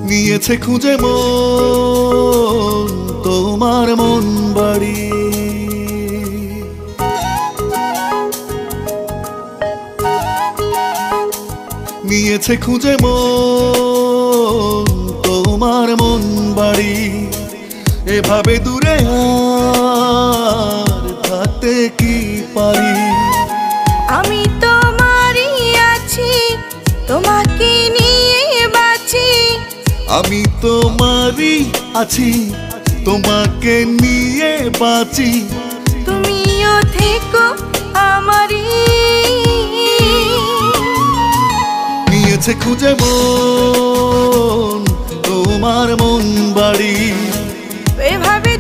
নিয়েছে খুঁজে মন তোমার মন বাড়ি। নিয়েছে খুঁজে মন তোমার মন বাড়ি। এভাবে দূরে আর থাকতে কি পারি। আমি তোমারই আছি, তোমাকে নিয়ে বাঁচি। আমি তোমারই আছি, তোমাকে নিয়ে বাঁচি। তুমিও থেকো আমারই। নিয়েছে খুঁজে মন তোমার মন বাড়ি। এভাবে